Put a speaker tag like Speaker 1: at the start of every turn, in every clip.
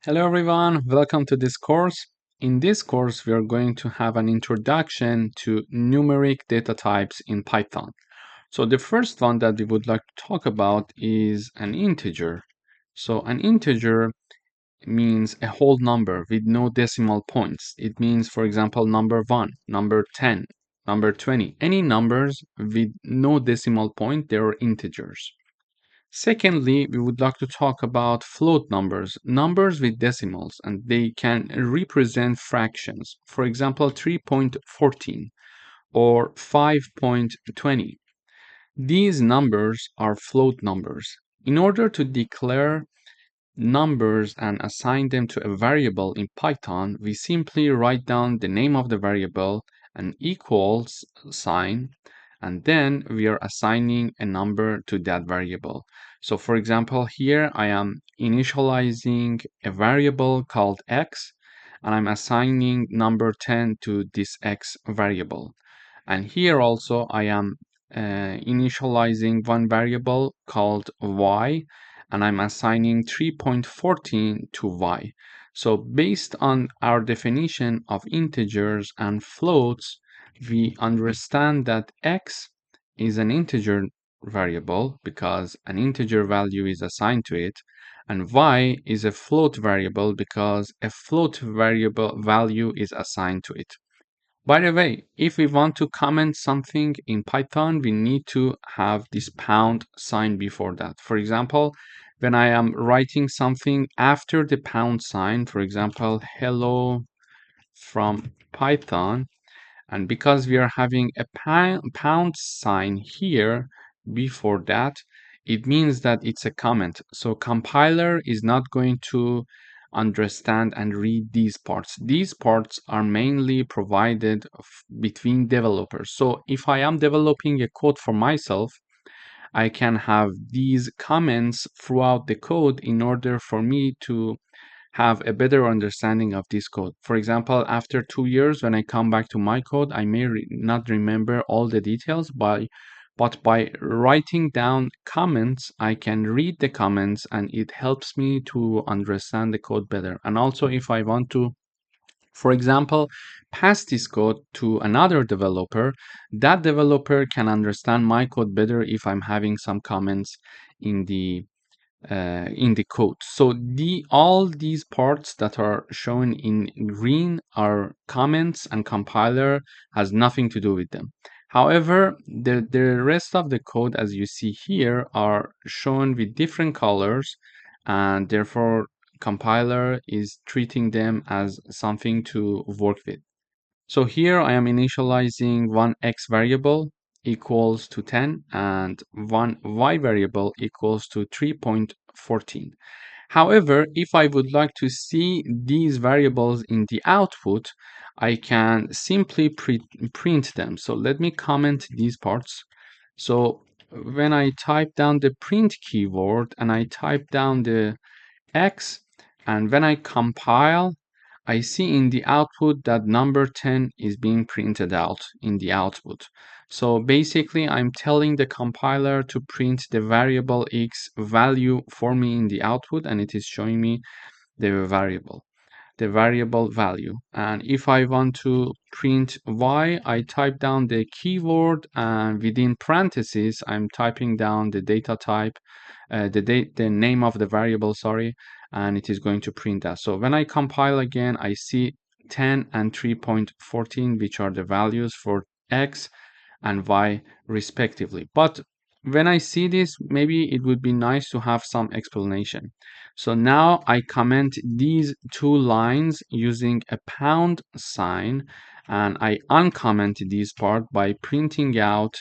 Speaker 1: Hello everyone, welcome to this course. In this course, we are going to have an introduction to numeric data types in Python. So the first one that we would like to talk about is an integer. So an integer means a whole number with no decimal points. It means, for example, number 1, number 10, number 20. Any numbers with no decimal point, they are integers. Secondly, we would like to talk about float numbers, numbers with decimals, and they can represent fractions. For example, 3.14 or 5.20. These numbers are float numbers. In order to declare numbers and assign them to a variable in Python, we simply write down the name of the variable, an equals sign, and then we are assigning a number to that variable. So for example, here I am initializing a variable called x, and I'm assigning number 10 to this x variable. And here also I am initializing one variable called y, and I'm assigning 3.14 to y. So based on our definition of integers and floats, we understand that x is an integer variable because an integer value is assigned to it, and y is a float variable because a float variable value is assigned to it. By the way, if we want to comment something in Python, we need to have this pound sign before that. For example, when I am writing something after the pound sign, for example, hello from Python, and because we are having a pound sign here before that, it means that it's a comment. So compiler is not going to understand and read these parts. These parts are mainly provided between developers. So if I am developing a code for myself, I can have these comments throughout the code in order for me to have a better understanding of this code. For example, after 2 years, when I come back to my code, I may not remember all the details, but by writing down comments, I can read the comments and it helps me to understand the code better. And also, if I want to, for example, pass this code to another developer, that developer can understand my code better if I'm having some comments in the code. So all these parts that are shown in green are comments, and compiler has nothing to do with them. However, the rest of the code, as you see here, are shown with different colors, and therefore compiler is treating them as something to work with. So here I am initializing one x variable equals to 10 and one y variable equals to 3.14. However, if I would like to see these variables in the output, I can simply print them. So let me comment these parts. So when I type down the print keyword and I type down the x, and when I compile, I see in the output that number 10 is being printed out in the output. So basically, I'm telling the compiler to print the variable x value for me in the output, and it is showing me the variable value. And if I want to print y, I type down the keyword, and within parentheses, I'm typing down the data type, the name of the variable, sorry, and it is going to print that. So when I compile again, I see 10 and 3.14, which are the values for x and y respectively. But when I see this, maybe it would be nice to have some explanation. So now I comment these two lines using a pound sign, and I uncomment this part by printing out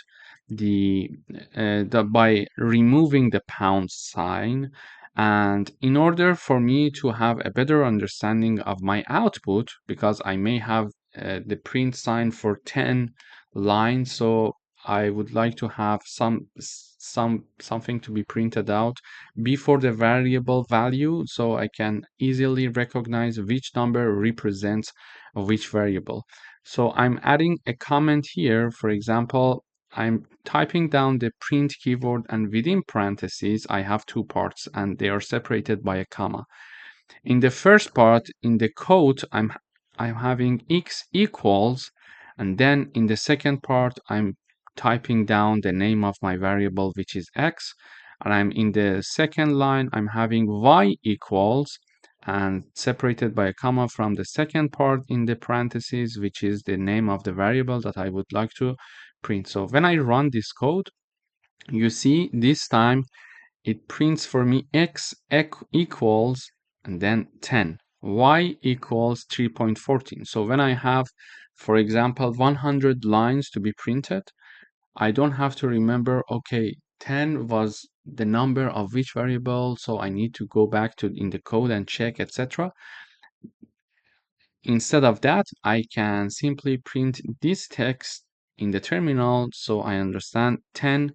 Speaker 1: by removing the pound sign. And in order for me to have a better understanding of my output, because I may have the print sign for 10 lines, so I would like to have something to be printed out before the variable value, so I can easily recognize which number represents which variable. So I'm adding a comment here. For example, I'm typing down the print keyword, and within parentheses, I have two parts and they are separated by a comma. In the first part, in the code, I'm having x equals, and then in the second part, I'm typing down the name of my variable, which is x, and I'm in the second line, I'm having y equals, and separated by a comma from the second part in the parentheses, which is the name of the variable that I would like to print. So when I run this code, you see this time it prints for me x equals and then 10, y equals 3.14. So when I have, for example, 100 lines to be printed, I don't have to remember, okay, 10 was the number of which variable, so I need to go back to in the code and check, etc. Instead of that, I can simply print this text in the terminal so I understand 10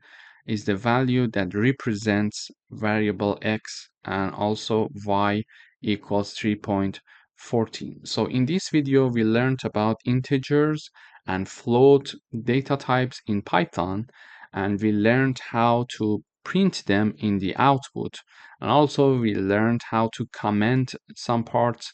Speaker 1: is the value that represents variable x and also y equals 3.14. So in this video, we learned about integers and float data types in Python, and we learned how to print them in the output. And also we learned how to comment some parts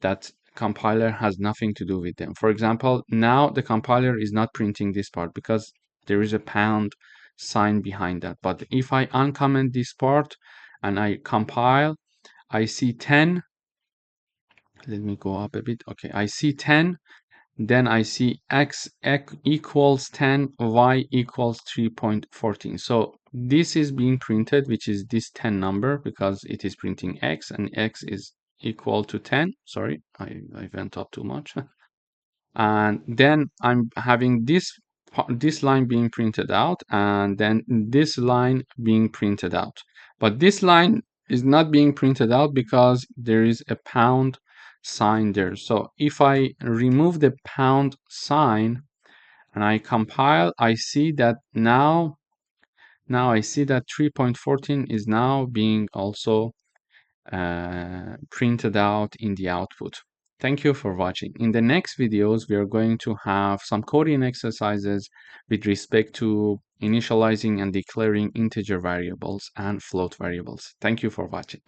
Speaker 1: that compiler has nothing to do with them. For example, now the compiler is not printing this part because there is a pound sign behind that. But if I uncomment this part and I compile, I see 10. Let me go up a bit. Okay, I see 10. Then I see x equals 10, y equals 3.14. So this is being printed, which is this 10 number, because it is printing x, and x is equal to 10. Sorry, I went up too much. And then I'm having this line being printed out, and then this line being printed out. But this line is not being printed out because there is a pound sign there. So if I remove the pound sign and I compile, I see that now I see that 3.14 is now being also printed out in the output. Thank you for watching. In the next videos, we are going to have some coding exercises with respect to initializing and declaring integer variables and float variables. Thank you for watching.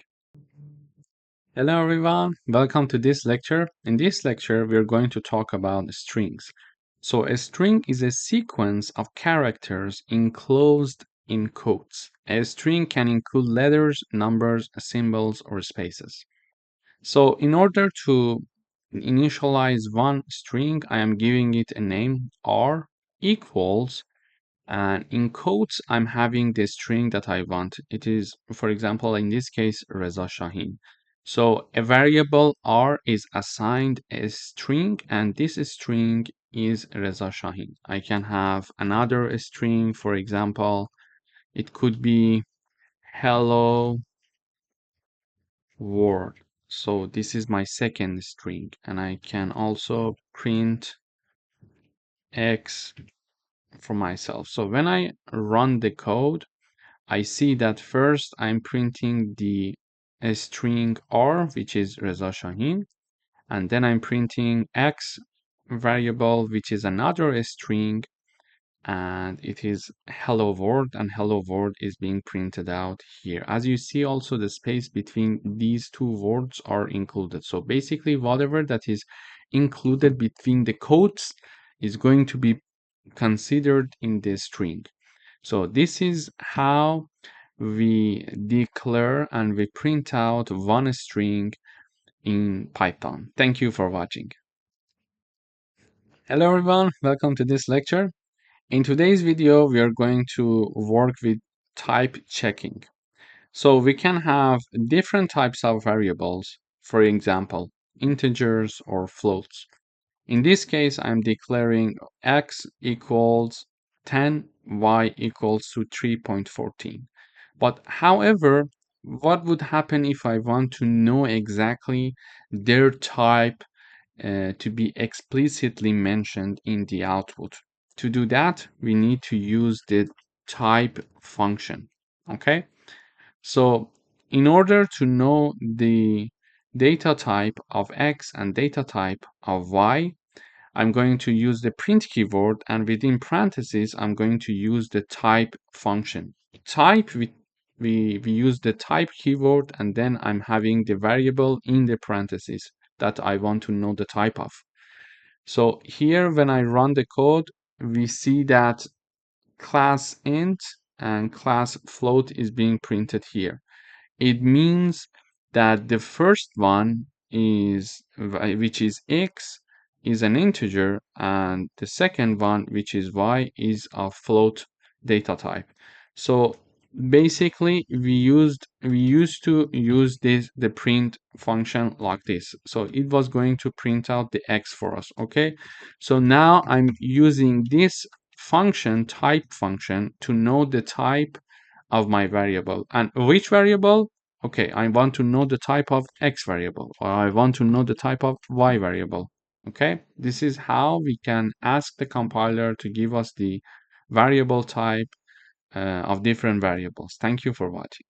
Speaker 1: Hello everyone, welcome to this lecture. In this lecture, we are going to talk about strings. So a string is a sequence of characters enclosed in quotes. A string can include letters, numbers, symbols, or spaces. So in order to initialize one string, I am giving it a name r equals, and in quotes, I'm having the string that I want. It is, for example, in this case, Reza Shahin. So a variable r is assigned a string, and this string is Reza Shahin. I can have another string, for example, it could be hello world. So this is my second string, and I can also print x for myself. So when I run the code, I see that first I'm printing the string r, which is Reza Shahin, and then I'm printing x variable, which is another string, and it is hello world, and hello world is being printed out here. As you see, also the space between these two words are included. So basically, whatever that is included between the quotes is going to be considered in the string. So this is how we declare and we print out one string in Python. Thank you for watching. Hello everyone, welcome to this lecture. In today's video, we are going to work with type checking. So we can have different types of variables, for example, integers or floats. In this case, I'm declaring x equals 10, y equals to 3.14. But however, what would happen if I want to know exactly their type to be explicitly mentioned in the output? To do that, we need to use the type function. Okay, so in order to know the data type of x and data type of y, I'm going to use the print keyword, and within parentheses, I'm going to use the type function. Type we use the type keyword, and then I'm having the variable in the parentheses that I want to know the type of. So here, when I run the code, we see that class int and class float is being printed here. It means that the first one is, which is x, is an integer, and the second one, which is y, is a float data type. So basically, we used to use the print function like this. So it was going to print out the x for us. Okay. So now I'm using this function, type function, to know the type of my variable. And which variable? Okay, I want to know the type of x variable, or I want to know the type of y variable. Okay, this is how we can ask the compiler to give us the variable type of different variables. Thank you for watching.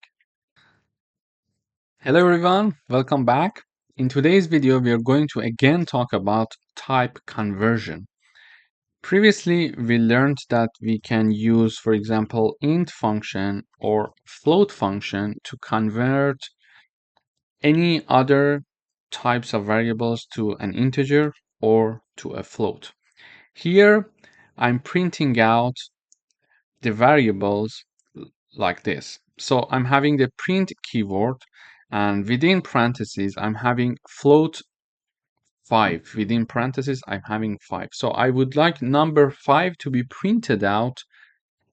Speaker 1: Hello everyone, welcome back. In today's video, we are going to again talk about type conversion. Previously, we learned that we can use, for example, int function or float function to convert any other types of variables to an integer or to a float. Here, I'm printing out the variables like this. So I'm having the print keyword, and within parentheses, I'm having float 5. Within parentheses, I'm having 5. So I would like number 5 to be printed out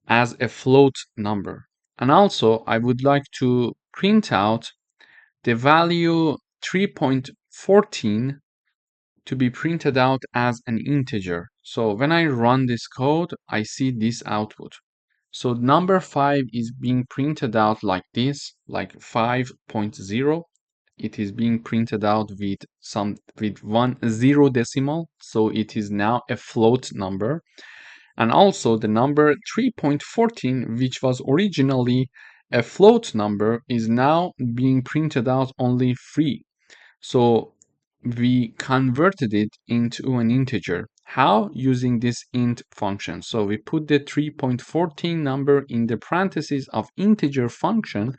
Speaker 1: as a float number. And also, I would like to print out the value 3.14 to be printed out as an integer. So when I run this code, I see this output. So number 5 is being printed out like this, like 5.0. It is being printed out with 10 decimal, so it is now a float number. And also the number 3.14, which was originally a float number, is now being printed out only 3. So we converted it into an integer. How? Using this int function. So we put the 3.14 number in the parentheses of integer function,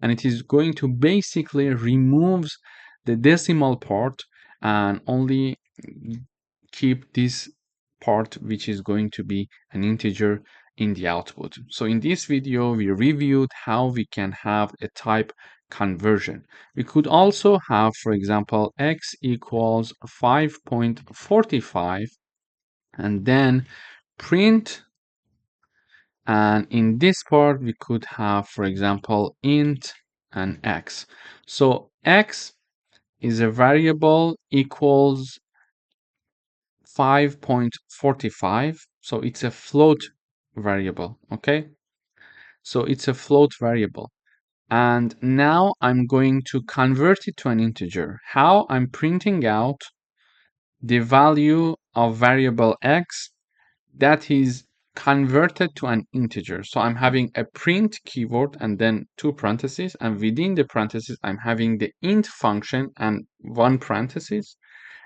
Speaker 1: and it is going to basically removes the decimal part and only keep this part, which is going to be an integer in the output. So in this video, we reviewed how we can have a type conversion. We could also have, for example, x equals 5.45 and then print. And in this part, we could have, for example, int and x. So x is a variable equals 5.45. So it's a float variable. Okay. So it's a float variable. And now I'm going to convert it to an integer. How? I'm printing out the value of variable x that is converted to an integer. So I'm having a print keyword and then 2 parentheses, and within the parentheses, I'm having the int function and 1 parenthesis.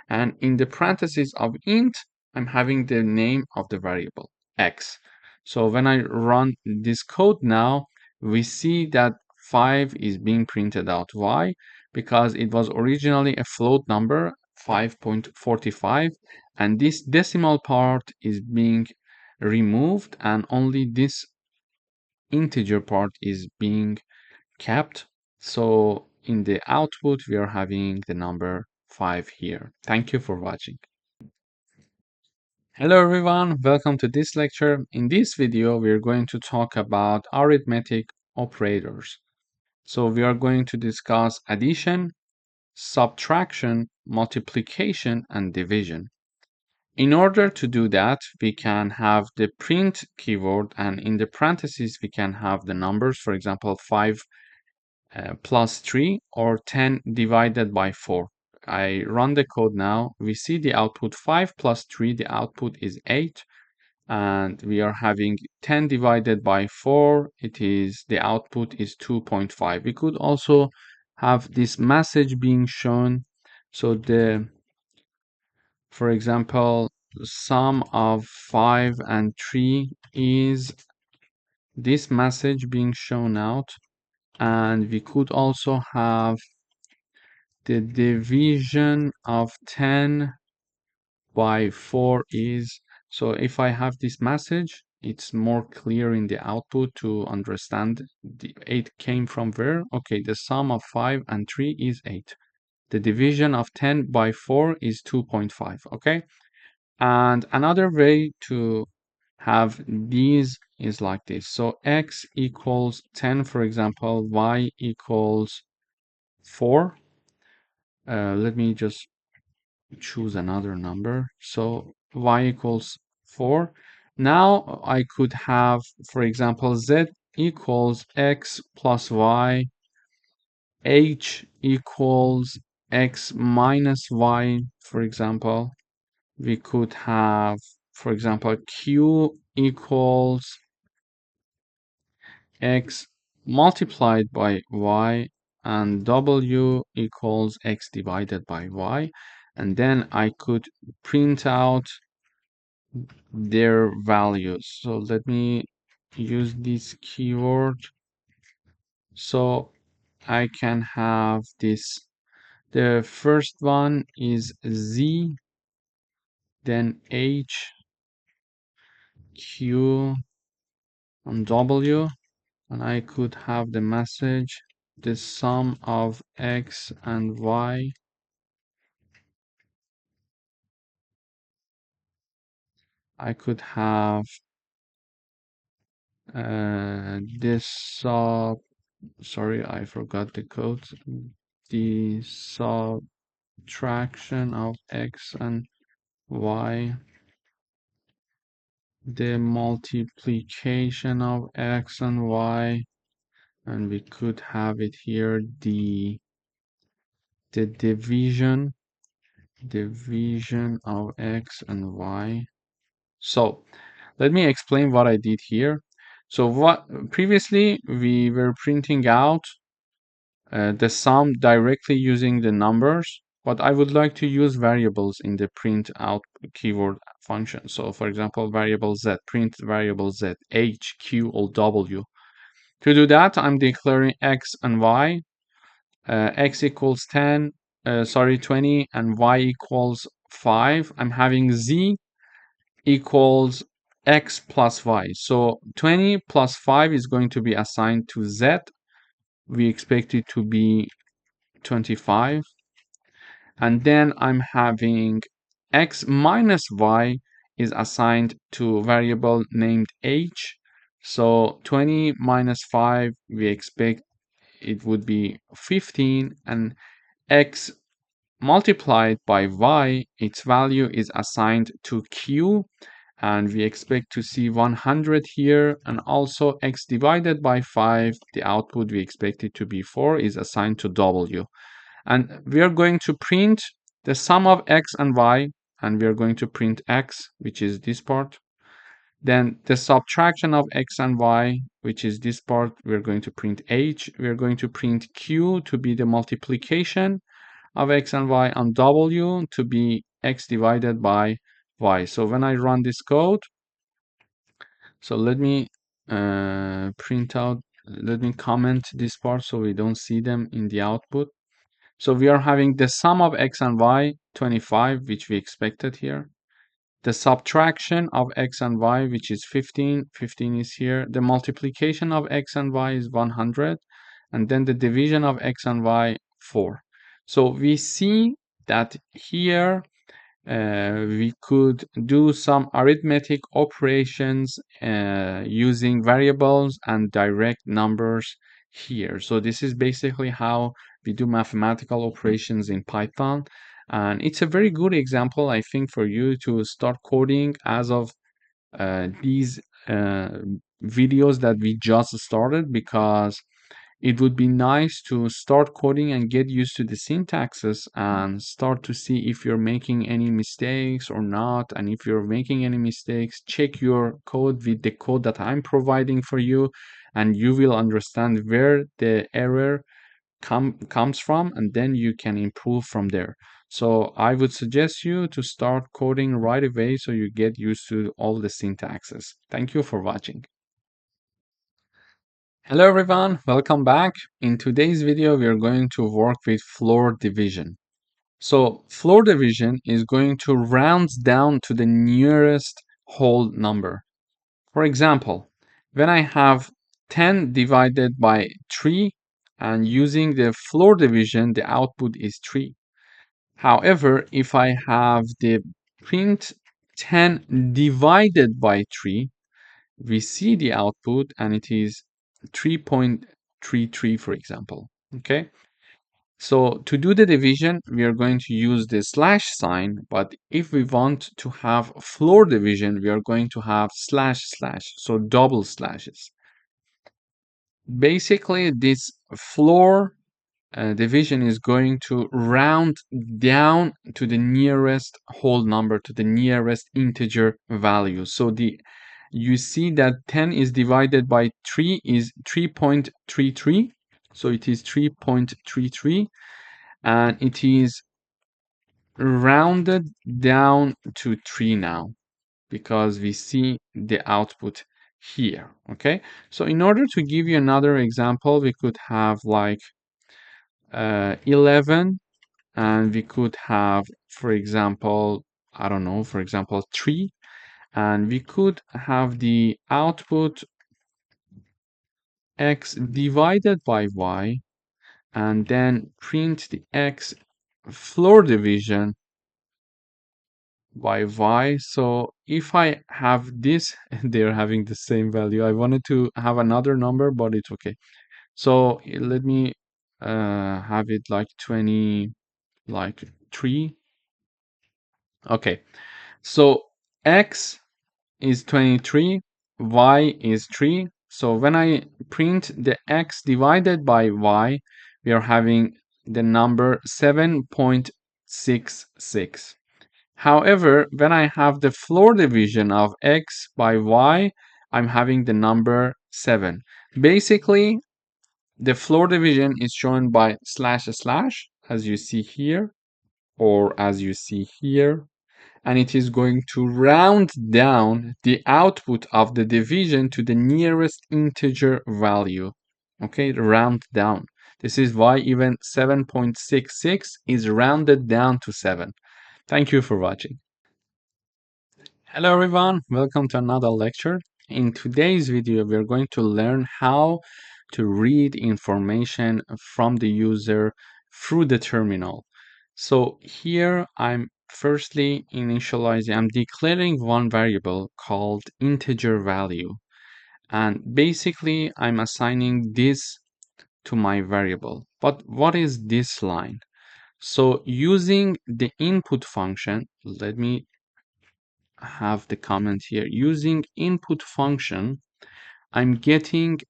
Speaker 1: And in the parentheses of int, I'm having the name of the variable x. So when I run this code now, we see that 5 is being printed out. Why? Because it was originally a float number, 5.45, and this decimal part is being removed, and only this integer part is being kept. So in the output, we are having the number 5 here. Thank you for watching. Hello everyone, welcome to this lecture. In this video, we are going to talk about arithmetic operators. So we are going to discuss addition, subtraction, multiplication, and division. In order to do that, we can have the print keyword, and in the parentheses, we can have the numbers, for example, 5 plus 3 or 10 divided by 4. I run the code now. We see the output 5 plus 3, the output is 8. And we are having 10 divided by 4. The output is 2.5. We could also have this message being shown. So for example, sum of 5 and 3 is this message being shown out. And we could also have the division of 10 by 4 is, so if I have this message, it's more clear in the output to understand the 8 came from where. Okay, the sum of 5 and 3 is 8. The division of 10 by 4 is 2.5, okay? And another way to have these is like this. So x equals 10, for example, y equals 4. Let me just choose another number. So y equals 4. Now I could have, for example, z equals x plus y, h equals x minus y, for example. We could have, for example, q equals x multiplied by y, and w equals x divided by y. And then I could print out their values. So let me use this keyword. So I can have this. The first one is z, then h, q, and w. And I could have the message, the sum of x and y. I could have this sorry, I forgot the code. The subtraction of x and y, the multiplication of x and y, and we could have it here, the division of x and y. So let me explain what I did here. So what previously we were printing out the sum directly using the numbers, but I would like to use variables in the print out keyword function. So for example, variable z, print variable z, h, q, or w. To do that, I'm declaring x and y. X equals 10, 20, and y equals 5. I'm having z equals x plus y. So 20 plus 5 is going to be assigned to z. We expect it to be 25. And then I'm having x minus y is assigned to a variable named h. So 20 minus 5, we expect it would be 15, and x multiplied by y, its value is assigned to q, and we expect to see 100 here, and also x divided by 5, the output we expect it to be 4, is assigned to w. And we are going to print the sum of x and y, and we are going to print x, which is this part. Then the subtraction of x and y, which is this part, we're going to print h. We're going to print q to be the multiplication of x and y, and w to be x divided by y. So when I run this code, so let me print out, let me comment this part so we don't see them in the output. So we are having the sum of x and y, 25, which we expected here. The subtraction of x and y, which is 15, 15 is here. The multiplication of x and y is 100. And then the division of x and y, 4. So we see that here we could do some arithmetic operations using variables and direct numbers here. So this is basically how we do mathematical operations in Python. And it's a very good example, I think, for you to start coding as of these videos that we just started, because it would be nice to start coding and get used to the syntaxes and start to see if you're making any mistakes or not. And if you're making any mistakes, check your code with the code that I'm providing for you, and you will understand where the error comes from, and then you can improve from there. So I would suggest you to start coding right away so you get used to all the syntaxes. Thank you for watching. Hello everyone, welcome back. In today's video, we are going to work with floor division. So floor division is going to round down to the nearest whole number. For example, when I have 10 divided by 3 and using the floor division, the output is 3. However, if I have the print 10 divided by 3, we see the output and it is 3.33, for example. Okay, so to do the division we are going to use the slash sign, but if we want to have floor division we are going to have slash slash, so double slashes. Basically this floor division is going to round down to the nearest whole number, to the nearest integer value. So you see that 10 is divided by 3 is 3.33. So it is 3.33 and it is rounded down to 3 now because we see the output here. Okay, so in order to give you another example, we could have like 11 and we could have, for example, I don't know, for example 3, and we could have the output x divided by y and then print the x floor division by y. So if I have this they're having the same value. I wanted to have another number but it's okay. So let me have it like 20, like 3. Okay, so x is 23, y is 3. So when I print the x divided by y, we are having the number 7.66. However, when I have the floor division of x by y, I'm having the number 7. Basically, the floor division is shown by slash slash, as you see here, or as you see here, and it is going to round down the output of the division to the nearest integer value. Okay, round down. This is why even 7.66 is rounded down to 7. Thank you for watching. Hello everyone, welcome to another lecture. In today's video, we're going to learn how to read information from the user through the terminal. So here I'm firstly initializing, I'm declaring one variable called integer value. And basically I'm assigning this to my variable. But what is this line? So using the input function, let me have the comment here. Using input function, I'm getting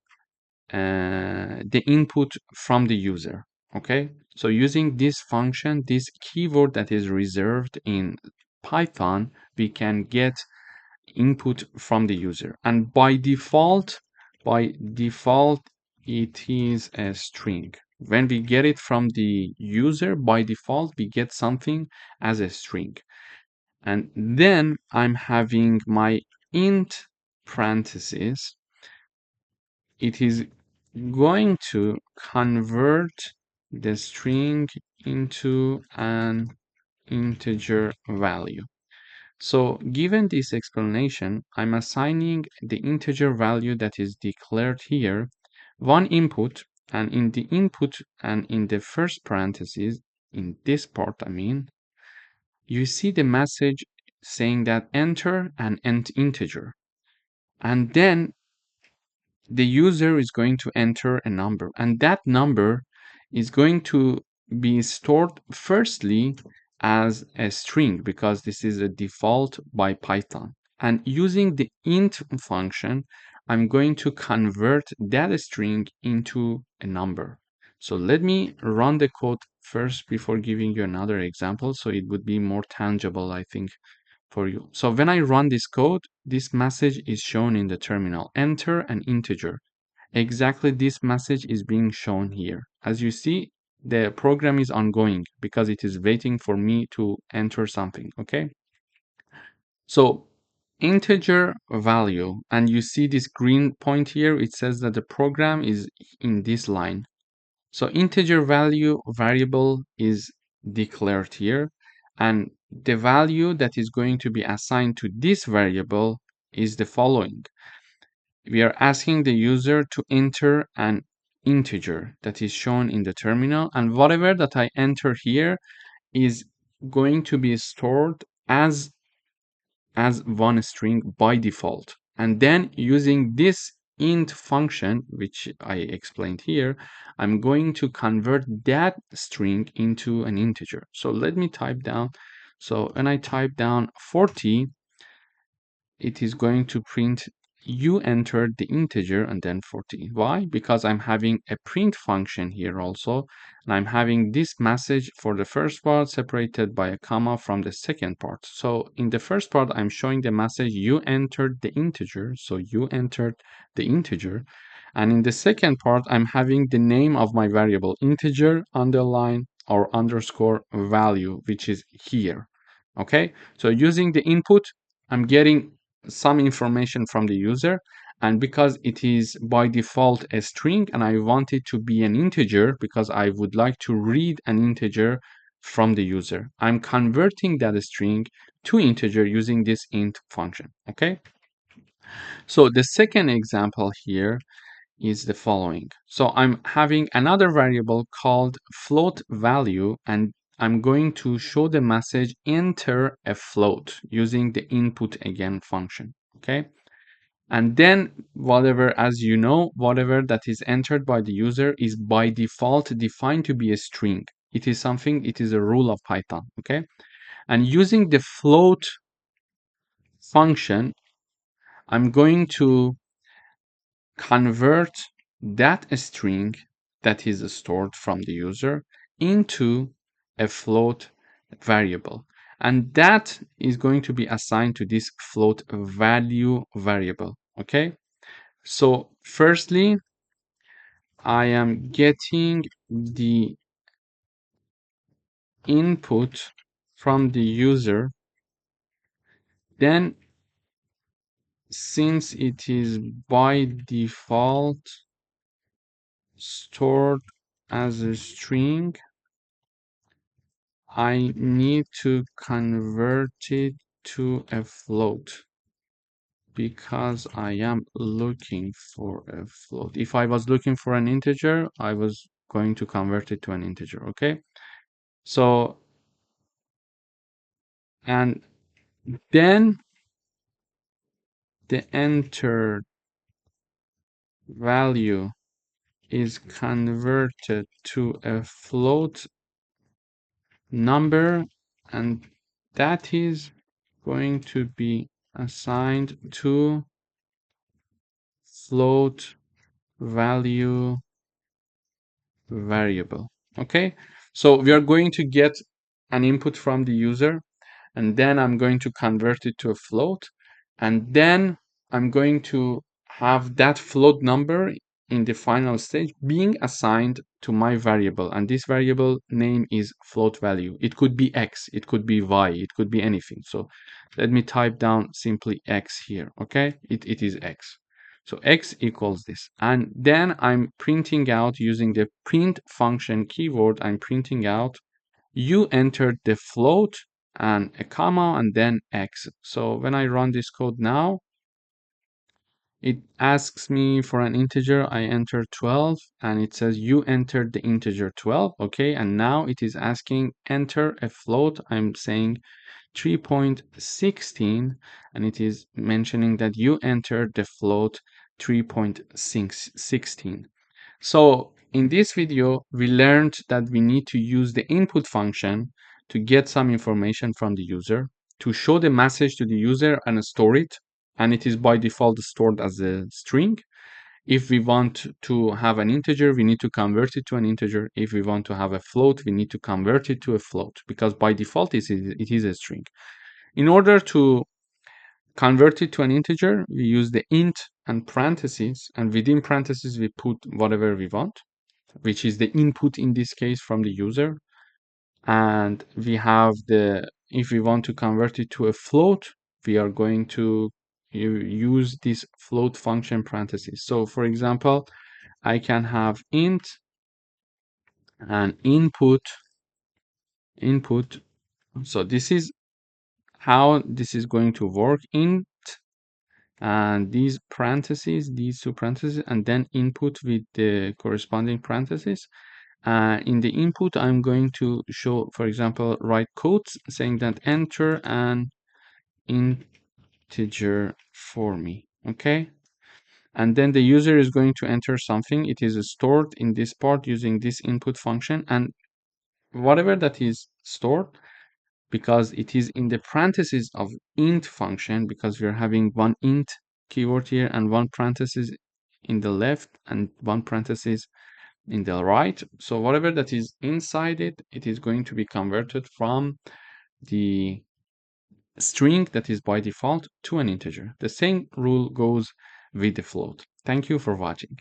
Speaker 1: the input from the user. Okay, so using this function, this keyword that is reserved in Python, we can get input from the user, and by default it is a string. When we get it from the user, by default we get something as a string. And then I'm having my int parentheses. It is going to convert the string into an integer value. So given this explanation, I'm assigning the integer value that is declared here one input, and in the input and in the first parenthesis, in this part I mean, you see the message saying that enter an integer, and then the user is going to enter a number, and that number is going to be stored firstly as a string because this is a default by Python. And using the int function, I'm going to convert that string into a number. So let me run the code first before giving you another example, so it would be more tangible, I think, for you. So when I run this code, this message is shown in the terminal. Enter an integer. Exactly this message is being shown here. As you see, the program is ongoing because it is waiting for me to enter something. Okay. So integer value, and you see this green point here, it says that the program is in this line. So integer value variable is declared here, and the value that is going to be assigned to this variable is the following. We are asking the user to enter an integer that is shown in the terminal, and whatever that I enter here is going to be stored as one string by default. And then using this int function, which I explained here, I'm going to convert that string into an integer. So let me type down. So when I type down 40, it is going to print you entered the integer and then 40. Why? Because I'm having a print function here also, and I'm having this message for the first part separated by a comma from the second part. So in the first part, I'm showing the message you entered the integer, so you entered the integer. And in the second part, I'm having the name of my variable, integer underline or underscore value, which is here. Okay, so using the input, I'm getting some information from the user, and because it is by default a string and I want it to be an integer because I would like to read an integer from the user, I'm converting that string to integer using this int function. Okay, so the second example here is the following. So I'm having another variable called float value, and I'm going to show the message enter a float using the input again function. Okay, and then whatever, as you know, whatever that is entered by the user is by default defined to be a string. It is something, it is a rule of Python. Okay, and using the float function, I'm going to convert that string that is stored from the user into a float variable, and that is going to be assigned to this float value variable. Okay, so firstly I am getting the input from the user, then since it is by default stored as a string, I need to convert it to a float because I am looking for a float. If I was looking for an integer, I was going to convert it to an integer. Okay, so and then the entered value is converted to a float number, and that is going to be assigned to float value variable. Okay, so we are going to get an input from the user, and then I'm going to convert it to a float, and then I'm going to have that float number in the final stage being assigned to my variable, and this variable name is float value. It could be x, it could be y, it could be anything. So let me type down simply x here. Okay, it is x. So x equals this, and then I'm printing out using the print function keyword, I'm printing out you entered the float and a comma and then x. So when I run this code now, it asks me for an integer. I enter 12 and it says you entered the integer 12. Okay, and now it is asking enter a float. I'm saying 3.16, and it is mentioning that you entered the float 3.16. So in this video, we learned that we need to use the input function to get some information from the user, to show the message to the user and store it, and it is by default stored as a string. If we want to have an integer, we need to convert it to an integer. If we want to have a float, we need to convert it to a float, because by default it is a string. In order to convert it to an integer, we use the int and parentheses, and within parentheses we put whatever we want, which is the input in this case from the user. And we have the, if we want to convert it to a float, we are going to use this float function parentheses. So for example, I can have int and input. So this is how this is going to work. Int and these parentheses, these two parentheses, and then input with the corresponding parentheses. In the input, I'm going to show, for example, write quotes saying that enter an integer for me. Okay. And then the user is going to enter something. It is stored in this part using this input function, and whatever that is stored, because it is in the parentheses of int function, because we're having one int keyword here and one parenthesis in the left and one parenthesis in the right. So whatever that is inside it, it is going to be converted from the string that is by default to an integer. The same rule goes with the float. Thank you for watching.